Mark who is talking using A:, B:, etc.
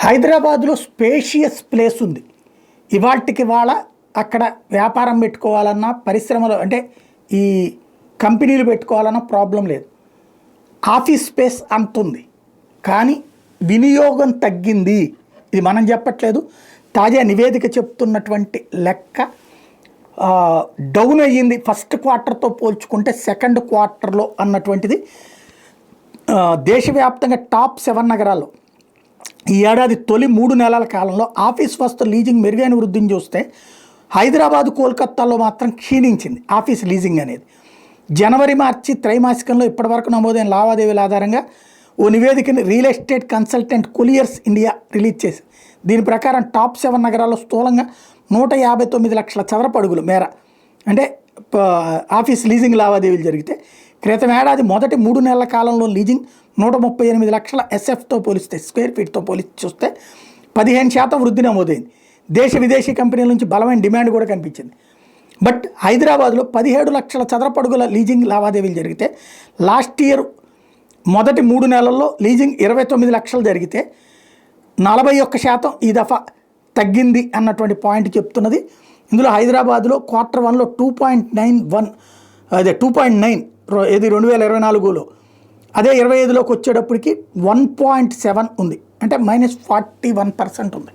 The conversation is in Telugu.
A: హైదరాబాద్లో స్పేషియస్ ప్లేస్ ఉంది. ఇవాళకి వాళ్ళ అక్కడ వ్యాపారం పెట్టుకోవాలన్నా, పరిశ్రమలు అంటే ఈ కంపెనీలు పెట్టుకోవాలన్నా ప్రాబ్లం లేదు. ఆఫీస్ స్పేస్ అంత ఉంది, కానీ వినియోగం తగ్గింది. ఇది మనం చెప్పట్లేదు, తాజా నివేదిక చెప్తున్నటువంటి లెక్క. డౌన్ అయ్యింది ఫస్ట్ క్వార్టర్తో పోల్చుకుంటే సెకండ్ క్వార్టర్లో అన్నటువంటిది. దేశవ్యాప్తంగా టాప్ 7 నగరాల్లో ఈ ఏడాది తొలి 3 నెలల కాలంలో ఆఫీస్ వస్తువుల లీజింగ్ మెరుగైన వృద్ధిని చూస్తే హైదరాబాదు, కోల్కతాలో మాత్రం క్షీణించింది ఆఫీస్ లీజింగ్ అనేది. జనవరి మార్చి త్రైమాసికంలో ఇప్పటివరకు నమోదైన లావాదేవీల ఆధారంగా ఓ నివేదికని real estate consultant Colliers India release చేసింది. దీని ప్రకారం టాప్ 7 నగరాల్లో స్థూలంగా 159 లక్షల చదరపు అడుగుల మేర అంటే ఆఫీస్ లీజింగ్ లావాదేవీలు జరిగితే, క్రితం ఏడాది మొదటి 3 నెలల కాలంలో లీజింగ్ 138 లక్షల ఎస్ఎఫ్తో పోలిస్తే, స్క్వేర్ ఫీట్తో పోలిచి చూస్తే 15% వృద్ధి నమోదైంది. దేశ విదేశీ కంపెనీల నుంచి బలమైన డిమాండ్ కూడా కనిపించింది. బట్ హైదరాబాద్లో 17 లక్షల చదరపు అడుగుల లీజింగ్ లావాదేవీలు జరిగితే, లాస్ట్ ఇయర్ మొదటి 3 నెలల్లో లీజింగ్ 29 లక్షలు జరిగితే 41% ఈ దఫా తగ్గింది అన్నటువంటి పాయింట్ చెప్తున్నది. ఇందులో హైదరాబాద్లో Q1లో 2.91 అదే 2.9 ఇది 2024లో, అదే 25లోకి వచ్చేటప్పటికి 1.7 ఉంది, అంటే -41% ఉంది.